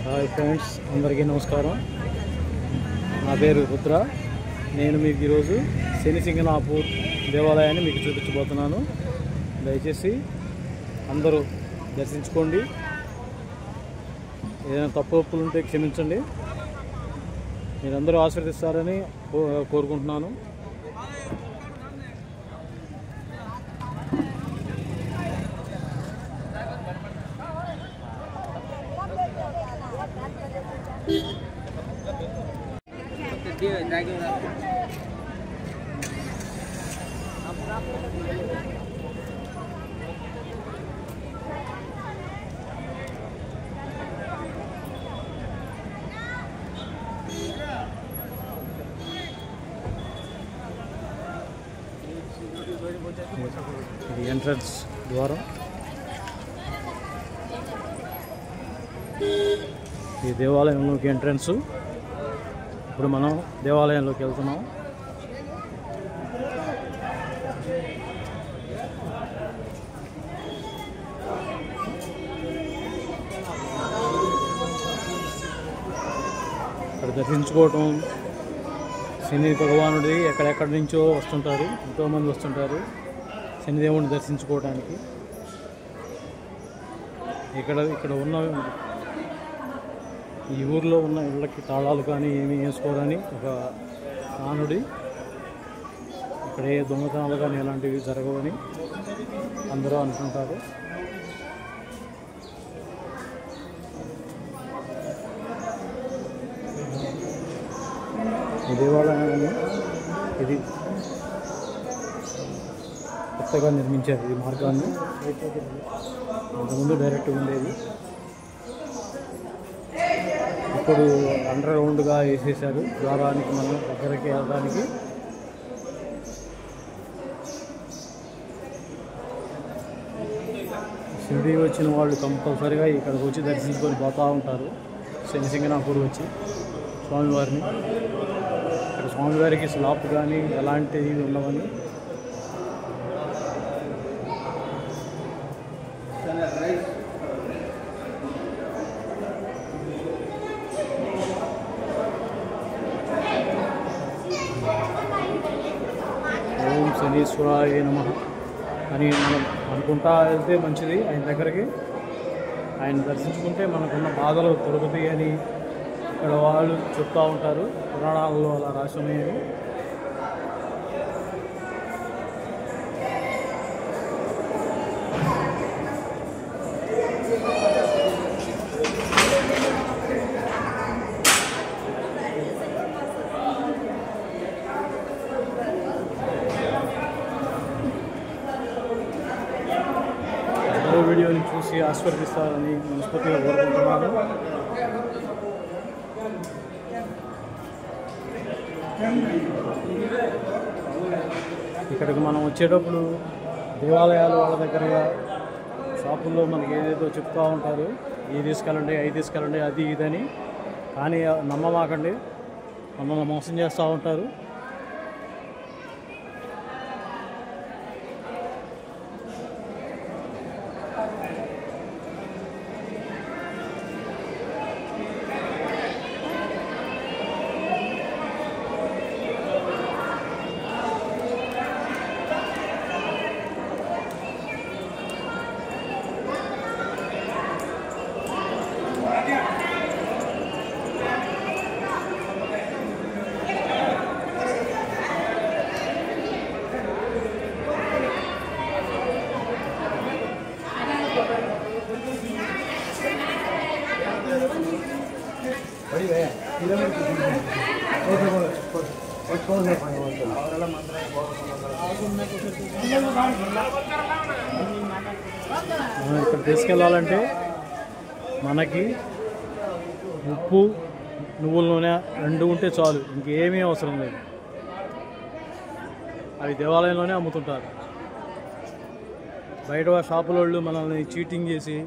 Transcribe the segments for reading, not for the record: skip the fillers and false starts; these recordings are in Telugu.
హాయ్ ఫ్రెండ్స్, అందరికీ నమస్కారం. నా పేరు రుద్ర. నేను మీకు ఈరోజు శనిసింగనాపూర్ దేవాలయాన్ని మీకు చూపించబోతున్నాను. దయచేసి అందరూ దర్శించుకోండి. ఏదైనా తప్పులు ఉంటే క్షమించండి. మీరందరూ ఆశీర్వదిస్తారని కోరుకుంటున్నాను. ఇది ఎంట్రన్స్ ద్వారం. ఈ దేవాలయంలోకి ఎంట్రన్స్. ఇప్పుడు మనం దేవాలయంలోకి వెళ్తున్నాం. ఇక్కడ దర్శించుకోవటం, శని భగవానుడి ఎక్కడెక్కడి నుంచో వస్తుంటారు, ఎంతోమంది వస్తుంటారు శనిదేవుడిని దర్శించుకోవడానికి. ఇక్కడ ఉన్న ఈ ఊర్లో ఉన్న ఇళ్ళకి తాళాలు కానీ ఏమీ వేసుకోరని ఒక నానుడి. ఇక్కడ ఏ దొంగతనాలు కానీ ఎలాంటివి జరగవని అందరూ అనుకుంటారు. ఈ దేవాలయాన్ని ఇది కొత్తగా నిర్మించారు. ఈ మార్గాన్ని అంతకుముందు డైరెక్ట్గా ఉండేది, ఇప్పుడు అండర్ గ్రౌండ్గా వేసేసారు. ద్వారానికి మనం దగ్గరికి వెళ్ళడానికి. షిరిడి వచ్చిన వాళ్ళు కంపల్సరీగా ఇక్కడికి వచ్చి దర్శించుకొని పోతూ ఉంటారు. శనిసింగనాపూర్ వచ్చి స్వామివారిని. ఇక్కడ స్వామివారికి స్లాప్ కానీ ఎలాంటివి ఉండవని ఓం శనీశ్వరాయ నమః అని మనం అనుకుంటా వెళ్తే మంచిది. ఆయన దగ్గరికి ఆయన దర్శించుకుంటే మనకున్న బాధలు తొలగుతాయి అని ఇక్కడ వాళ్ళు చెప్తూ ఉంటారు. పురాణాలలో అలా రాసి ఉన్నాయని. వీడియోని చూసి ఆశీర్వదిస్తారని మనస్ఫూర్తిగా కోరుకుంటున్నాను. ఇక్కడికి మనం వచ్చేటప్పుడు దేవాలయాలు వాళ్ళ దగ్గరగా షాపుల్లో మనకి ఏదేదో చెప్తూ ఉంటారు, ఇది తీసుకెళ్ళండి, అవి తీసుకెళ్ళండి, అది ఇదని. కానీ నమ్మమాకండి, మమ్మల్ని మోసం చేస్తూ ఉంటారు. మనం ఇక్కడ తీసుకెళ్ళాలంటే మనకి ఉప్పు, నువ్వుల నూనె రెండు ఉంటే చాలు, ఇంకేమీ అవసరం లేదు. అవి దేవాలయంలోనే అమ్ముతుంటారు. బయట షాపుల వాళ్ళు మనల్ని చీటింగ్ చేసి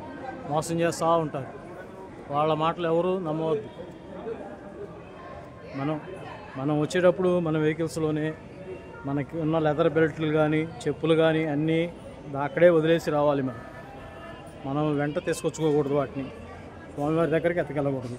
మోసం చేస్తూ ఉంటారు. వాళ్ళ మాటలు ఎవరు నమ్మవద్దు. మనం వచ్చేటప్పుడు మన వెహికల్స్లోనే మనకి ఉన్న లెదర్ బెల్ట్లు కానీ చెప్పులు కానీ అన్నీ అక్కడే వదిలేసి రావాలి. మనం వెంట తీసుకొచ్చుకోకూడదు వాటిని. స్వామివారి దగ్గరికి ఎత్తకెళ్ళకూడదు.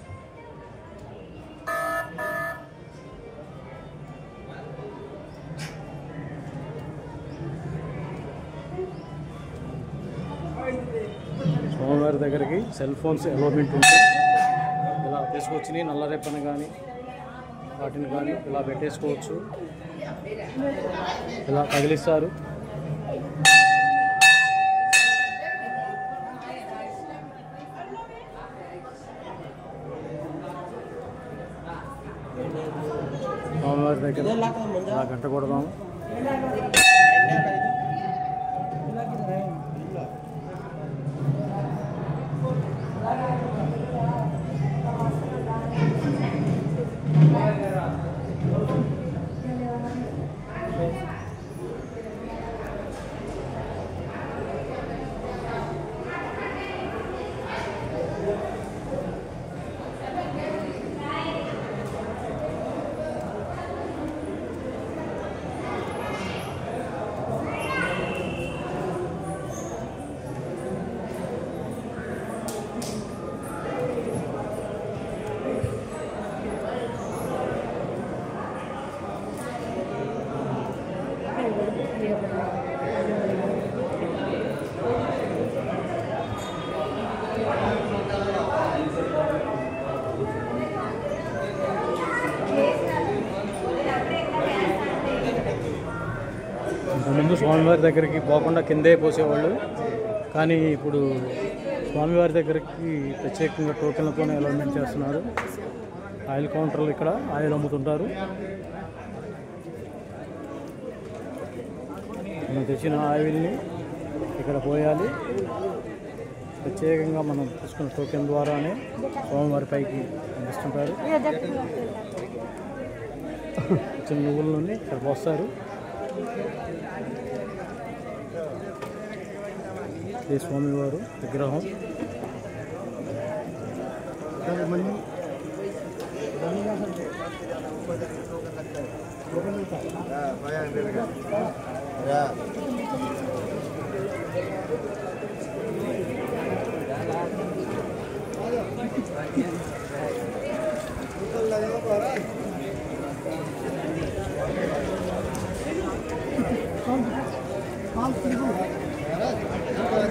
స్వామివారి దగ్గరికి సెల్ ఫోన్స్ అలౌమెంట్ ఉంటుంది. ఇలా తీసుకొచ్చి నల్లరేపని కానీ వాటిని కానీ ఇలా పెట్టేసుకోవచ్చు. ఇలా తగిలిస్తారు. స్వామివారి దగ్గర ఇలా గంట కొడదాము. ముందు స్వామివారి దగ్గరికి పోకుండా కిందే పోసేవాళ్ళు, కానీ ఇప్పుడు స్వామివారి దగ్గరికి ప్రత్యేకంగా టోకెన్లతోనే అలౌన్మెంట్ చేస్తున్నారు. ఆయిల్ కౌంటర్లు ఇక్కడ ఆయిల్ అమ్ముతుంటారు. మనం తెచ్చిన ఆయిల్ని ఇక్కడ పోయాలి. ప్రత్యేకంగా మనం తీసుకున్న టోకెన్ ద్వారానే స్వామివారి పైకి అందిస్తుంటారు. చిన్న నువ్వుల నుండి ఇక్కడ పోస్తారు. ఈ స్వామివారు విగ్రహం.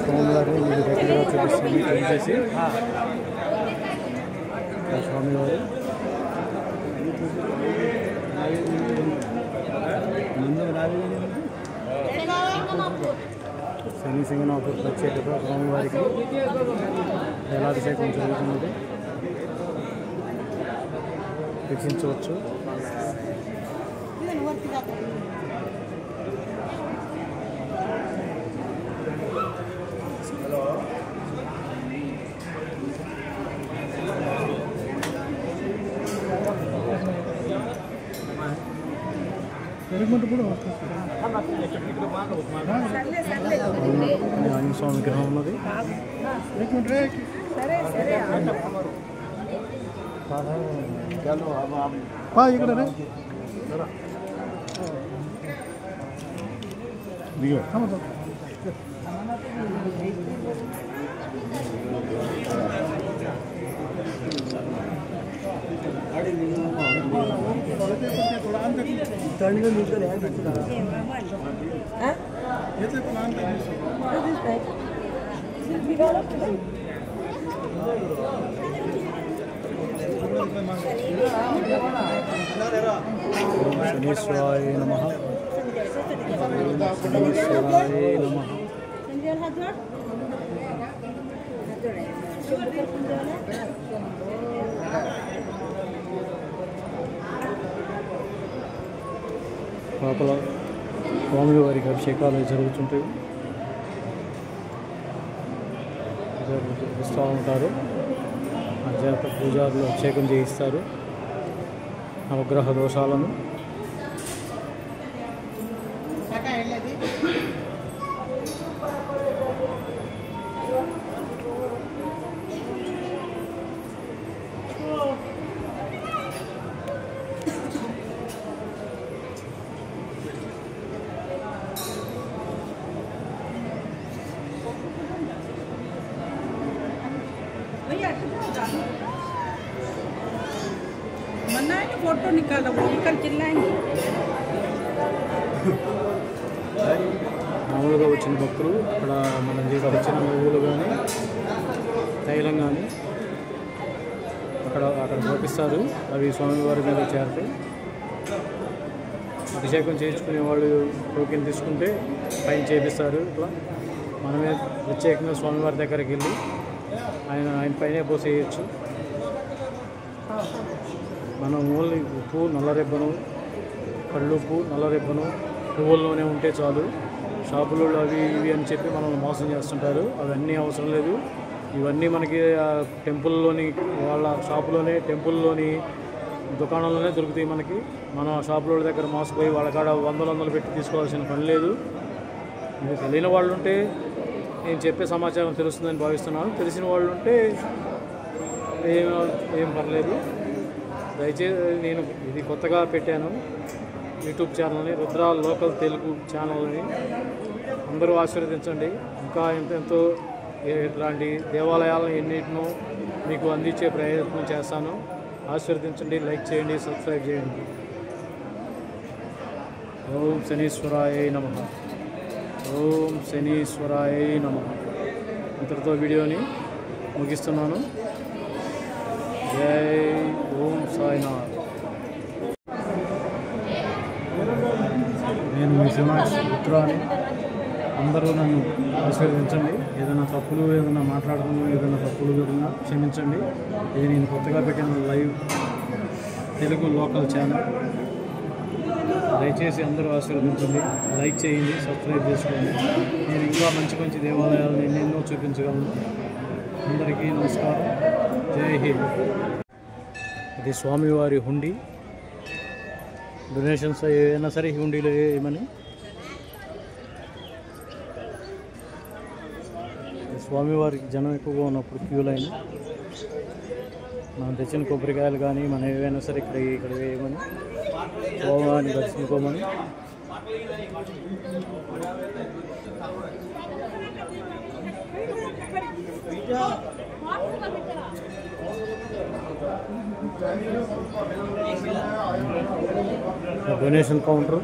స్వామివారిని మీకు దగ్గరగా చూపిస్తుంది. చూసేసి స్వామివారు శని సింగనాపూర్ ప్రత్యేకత స్వామివారికి జలాభిషేకం జరుగుతున్నది వీక్షించవచ్చు. ఆంజనేయ స్వామి విగ్రహం ఉన్నది. ఇక్కడ శనీశ్వరాయ నమః. శనీశ్వరాయ నమః. లోపల స్వామివారికి అభిషేకాలు జరుగుతుంటాయి. ఇస్తూ ఉంటారు. ఆ చేత పూజారులు అభిషేకం చేయిస్తారు నవగ్రహ దోషాలను. बनाएंगे फोटो निकालो वो निकल चिल्लाएंगे మామూలుగా వచ్చిన భక్తులు అక్కడ మనం తీసుకొచ్చిన నువ్వులు కానీ తైలం కానీ అక్కడ పంపిస్తారు. అవి స్వామివారి మీద చేరుతాయి. అభిషేకం చేయించుకునే వాళ్ళు టోకెన్ తీసుకుంటే పైన చేపిస్తారు. ఇట్లా మనమే ప్రత్యేకంగా స్వామివారి దగ్గరికి వెళ్ళి ఆయన పైనే పోసేయచ్చు. మనం ఓన్లీ ఉప్పు, నల్ల రెబ్బను, కళ్ళుప్పు, నల్ల రెబ్బను పువ్వుల్లోనే ఉంటే చాలు. షాపులో అవి ఇవి అని చెప్పి మనం మోసం చేస్తుంటారు. అవన్నీ అవసరం లేదు. ఇవన్నీ మనకి టెంపుల్లోని వాళ్ళ షాపులోనే, టెంపుల్లోని దుకాణంలోనే దొరుకుతాయి మనకి. మనం షాపుల దగ్గర మోసపోయి వాళ్ళ కాడ వందలు పెట్టి తీసుకోవాల్సిన పని లేదు. ఇది తెలియని వాళ్ళు ఉంటే నేను చెప్పే సమాచారం తెలుస్తుందని భావిస్తున్నాను. తెలిసిన వాళ్ళు ఉంటే ఏం పర్లేదు. దయచేసి నేను ఇది కొత్తగా పెట్టాను యూట్యూబ్ ఛానల్ని, రుద్ర లోకల్ తెలుగు ఛానల్ని. అందరూ ఆశీర్వదించండి. ఇంకా ఎంతో ఇట్లాంటి దేవాలయాలను ఎన్నిటినో మీకు అందించే ప్రయత్నం చేస్తాను. ఆశీర్వదించండి, లైక్ చేయండి, సబ్స్క్రైబ్ చేయండి. ఓం శనీశ్వరాయ నమః. ఓం శనీశ్వరాయ నమః. ఇంతటితో వీడియోని ముగిస్తున్నాను. జై ఓం సాయినాథ్. నేను మీ శ్రీనివాస్ మిత్రాన్ని. అందరూ నన్ను ఆశీర్వదించండి. ఏదైనా తప్పులు మాట్లాడుతున్నా, ఏదైనా తప్పులు జరిగినా క్షమించండి. ఇది నేను కొత్తగా పెట్టిన లైవ్ తెలుగు లోకల్ ఛానల్. దయచేసి అందరూ ఆశీర్వదించండి, లైక్ చేయండి, సబ్స్క్రైబ్ చేసుకోండి. నేను ఇంకా మంచి మంచి దేవాలయాలను ఎన్నెన్నో చూపించగలను. అందరికీ నమస్కారం. జై హింద్. ఇది స్వామివారి హుండీ. డొనేషన్స్ ఏమైనా సరే హుండీలో ఏమని. స్వామివారికి జనం ఎక్కువగా ఉన్నప్పుడు క్యూ లైన్. మనం తెచ్చిన కొబ్బరికాయలు కానీ మనం ఏవైనా సరే ఇక్కడ వేయమని, స్వామివారిని దర్శించుకోమని. Donation counter.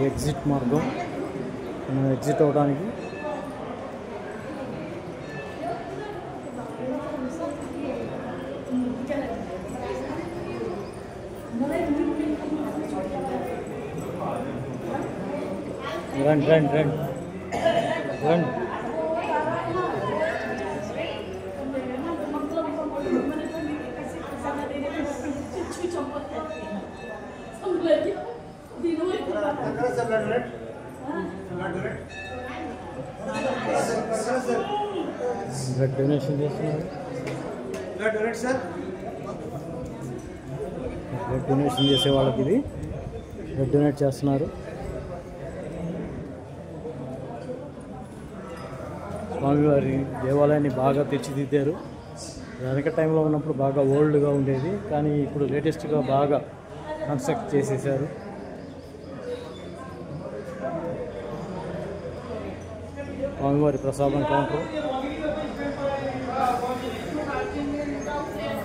ఎగ్జిట్ మార్గం. మనం ఎగ్జిట్ అవడానికి రండి రండి రండి రండి. బ్లడ్ డొనేషన్ చేస్తున్నారు. బ్లడ్ డొనేషన్ చేసే వాళ్ళకి ఇది బ్లడ్ డొనేట్ చేస్తున్నారు. స్వామివారి దేవాలయాన్ని బాగా తీర్చిదిద్దారు. వెనక టైంలో ఉన్నప్పుడు బాగా ఓల్డ్గా ఉండేది, కానీ ఇప్పుడు లేటెస్ట్గా బాగా కన్స్ట్రక్ట్ చేసేసారు. స్వామివారి ప్రసాదం కౌంటర్.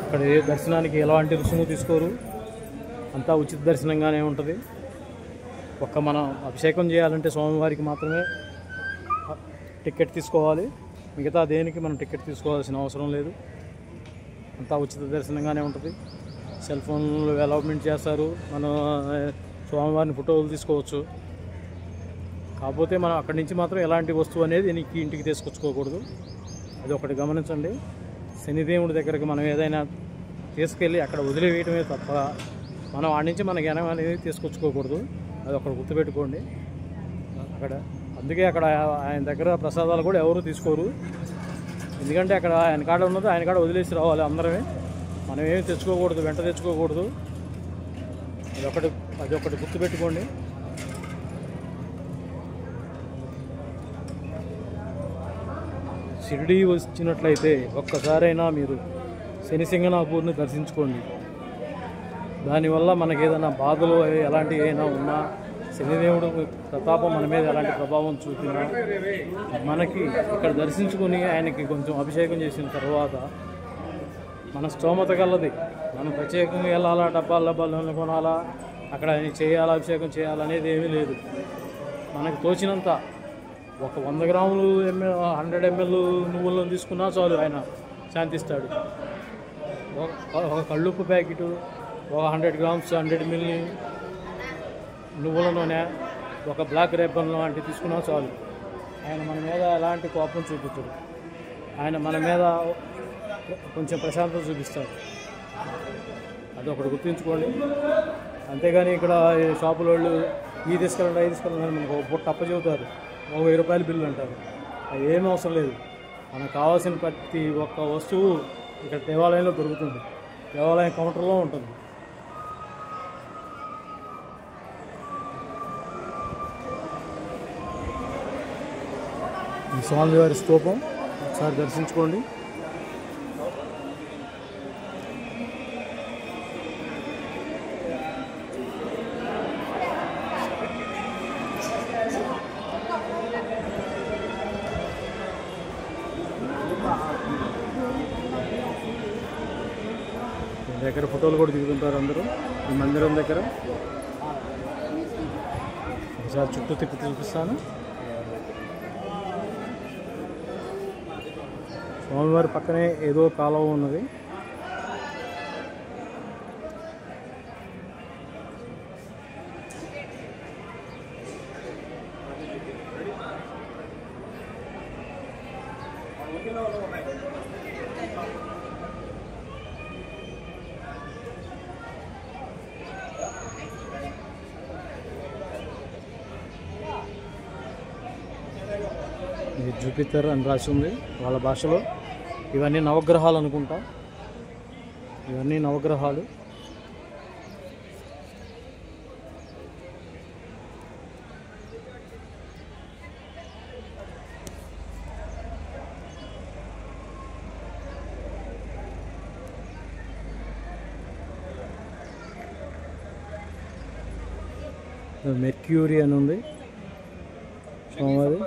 ఇక్కడ ఏ దర్శనానికి ఎలాంటి రుసుము తీసుకోరు, అంతా ఉచిత దర్శనంగానే ఉంటుంది. మనం అభిషేకం చేయాలంటే స్వామివారికి మాత్రమే టికెట్ తీసుకోవాలి. మిగతా దేనికి మనం టికెట్ తీసుకోవాల్సిన అవసరం లేదు. అంతా ఉచిత దర్శనంగానే ఉంటుంది. సెల్ ఫోన్లు డెవలప్మెంట్ చేస్తారు. మనం స్వామివారిని ఫోటోలు తీసుకోవచ్చు. కాకపోతే మనం అక్కడి నుంచి మాత్రం ఎలాంటి వస్తువు అనేది ఇంటికి తీసుకొచ్చుకోకూడదు. అది ఒకటి గమనించండి. శనిదేవుడి దగ్గరికి మనం ఏదైనా తీసుకెళ్ళి అక్కడ వదిలివేయటమే తప్ప మనం ఆడి నుంచి మన జ్ఞానం అనేది తీసుకొచ్చుకోకూడదు. అది ఒకటి గుర్తుపెట్టుకోండి. అందుకే అక్కడ ఆయన దగ్గర ప్రసాదాలు కూడా ఎవరు తీసుకోరు. ఎందుకంటే అక్కడ ఆయన కాడ ఉన్నది ఆయన కాడ వదిలేసి రావాలి అందరమే. మనం ఏమి తెచ్చుకోకూడదు, వెంట తెచ్చుకోకూడదు. అదొకటి గుర్తుపెట్టుకోండి. షిరిడీ వచ్చినట్లయితే ఒక్కసారైనా మీరు శనిసింగనాపూర్ని దర్శించుకోండి. దానివల్ల మనకి ఏదైనా బాధలు ఎలాంటివి అయినా ఉన్నా, శనిదేవుడు ప్రతాపం మన మీద ఎలాంటి ప్రభావం చూపినా మనకి ఇక్కడ దర్శించుకొని ఆయనకి కొంచెం అభిషేకం చేసిన తర్వాత మన స్తోమత కలది. మనం ప్రత్యేకంగా వెళ్ళాలా, డబ్బాలు కొనాలా, అక్కడ ఆయన చేయాలా, అభిషేకం చేయాలనేది ఏమీ లేదు. మనకు తోచినంత ఒక 100 గ్రాములు 100 ml నువ్వులను తీసుకున్నా చాలు, ఆయన శాంతిస్తాడు. ఒక కళ్ళుప్పు ప్యాకెటు, ఒక 100 grams 100 ml నువ్వుల నూనె, ఒక బ్లాక్ రేపన్ లాంటివి తీసుకున్నా చాలు, ఆయన మన మీద ఎలాంటి కోపం చూపించడు. ఆయన మన మీద కొంచెం ప్రశాంతత చూపిస్తాడు. అదొకటి గుర్తుంచుకోండి. అంతేగాని ఇక్కడ షాపుల వాళ్ళు ఈ తీసుకెళ్ళండి మనకు ఒక బుట్ట అప్ప చెబుతారు, ఒక 1000 రూపాయల బిల్లు అంటారు. అది ఏమీ అవసరం లేదు. మనకు కావాల్సిన ప్రతి ఒక్క వస్తువు ఇక్కడ దేవాలయంలో దొరుకుతుంది, దేవాలయం కౌంటర్లో ఉంటుంది. ఈ స్వామివారి స్తూపం ఒకసారి దర్శించుకోండి. దగ్గర ఫోటోలు కూడా దిగుతుంటారు అందరూ ఈ మందిరం దగ్గర. ఒకసారి చుట్టూ తిప్పి చూపిస్తాను. స్వామివారి పక్కనే ఏదో కాలువ ఉన్నది. ఇది జూపిటర్ అని రాసి ఉంది వాళ్ళ భాషలో. ఇవన్నీ నవగ్రహాలు అనుకుంటా, ఇవన్నీ నవగ్రహాలు. మెర్క్యూరీ అని ఉంది స్వామివారి.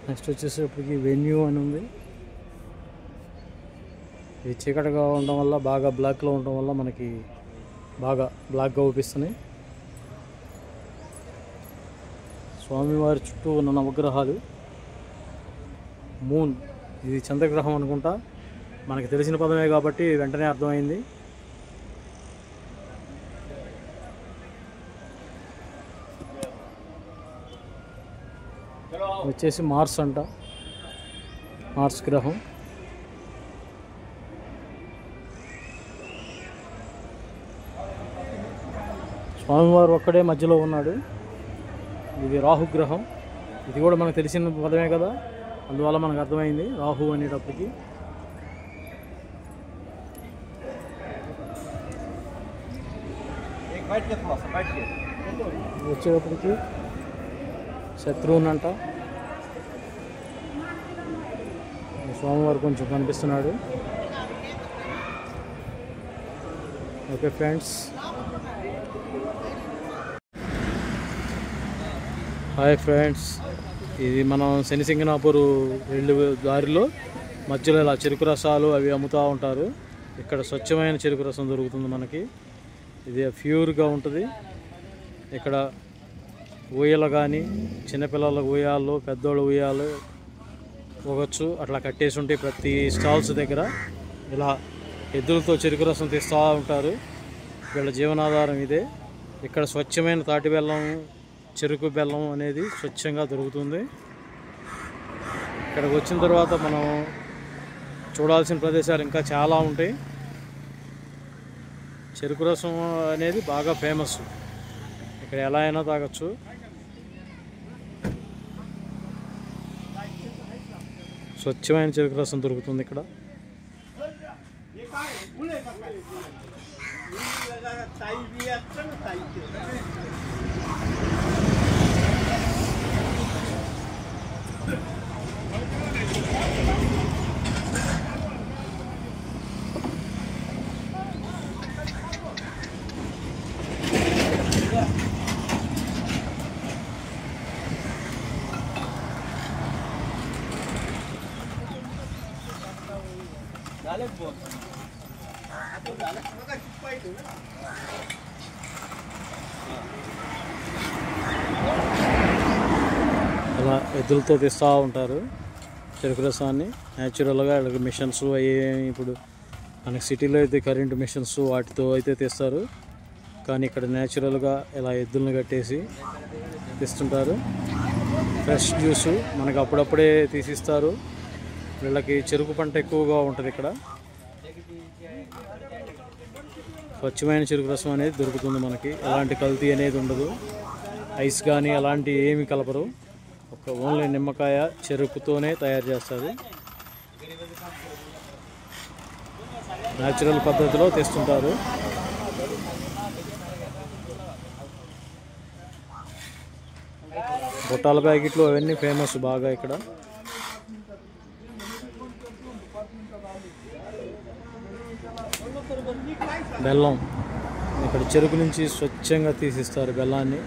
నెక్స్ట్ వచ్చేసేపటికి వెన్యూ అని ఉంది. ఇది చీకటిగా ఉండడం వల్ల, బాగా బ్లాక్లో ఉండడం వల్ల మనకి బాగా బ్లాక్గా చూపిస్తున్నాయి. స్వామివారి చుట్టూ ఉన్న నవగ్రహాలు. మూన్, ఇది చంద్రగ్రహం అనుకుంటా, మనకి తెలిసిన పదమే కాబట్టి వెంటనే అర్థమైంది. వచ్చేసి మార్స్ అంట, మార్స్ గ్రహం. స్వామివారు ఒక్కడే మధ్యలో ఉన్నాడు. ఇది రాహుగ్రహం. ఇది కూడా మనకు తెలిసిన పదమే కదా, అందువల్ల మనకు అర్థమైంది రాహు అనేటప్పటికి. వచ్చేటప్పటికి శత్రువునంట. స్వామివారు కొంచెం కనిపిస్తున్నాడు. Okay friends, hi friends. ఇది మనం శనిసింగనాపూర్ వెళ్ళే దారిలో మధ్యలో ఇలా చెరుకు రసాలు అవి అమ్ముతూ ఉంటారు. ఇక్కడ స్వచ్ఛమైన చెరుకు రసం దొరుకుతుంది మనకి. ఇది ప్యూర్గా ఉంటుంది. ఇక్కడ ఊయలు కానీ, చిన్నపిల్లల ఉయ్యాలు, పెద్దోళ్ళ ఉయ్యాలు పోగొచ్చు అట్లా కట్టేసి ఉంటే ప్రతి స్టాల్స్ దగ్గర ఇలా ఎద్దులతో చెరుకు రసం తీస్తూ ఉంటారు. వీళ్ళ జీవనాధారం ఇదే. ఇక్కడ స్వచ్ఛమైన తాటి బెల్లం, చెరుకు బెల్లం అనేది స్వచ్ఛంగా దొరుకుతుంది. ఇక్కడికి వచ్చిన తర్వాత మనం చూడాల్సిన ప్రదేశాలు ఇంకా చాలా ఉంటాయి. చెరుకు రసం అనేది బాగా ఫేమస్. ఇక్కడ ఎలా అయినా తాగొచ్చు. స్వచ్ఛమైన చెరుకు రసం దొరుకుతుంది ఇక్కడ. అలా ఎద్దులతో తీస్తూ ఉంటారు చెరుకు రసాన్ని. న్యాచురల్గా వీళ్ళకి మిషన్స్ అవి ఇప్పుడు మనకి సిటీలో అయితే కరెంటు మిషన్స్ వాటితో అయితే తీస్తారు, కానీ ఇక్కడ న్యాచురల్గా ఇలా ఎద్దులను కట్టేసి తీస్తుంటారు. ఫ్రెష్ జ్యూసు మనకు అప్పుడప్పుడే తీసిస్తారు. వీళ్ళకి చెరుకు పంట ఎక్కువగా ఉంటుంది ఇక్కడ. స్వచ్ఛమైన చెరుకు రసం అనేది దొరుకుతుంది మనకి. ఎలాంటి కల్తీ అనేది ఉండదు, ఐస్ కానీ అలాంటి ఏమి కలపరు. ఒక ఓన్లీ నిమ్మకాయ చెరుకుతోనే తయారు చేస్తుంది. న్యాచురల్ పద్ధతిలో తెస్తుంటారు. బొట్టాల ప్యాకెట్లు అవన్నీ ఫేమస్ బాగా ఇక్కడ. బెల్లం ఇక్కడ చెరుకు నుంచి స్వచ్ఛంగా తీసిస్తారు బెల్లాన్ని.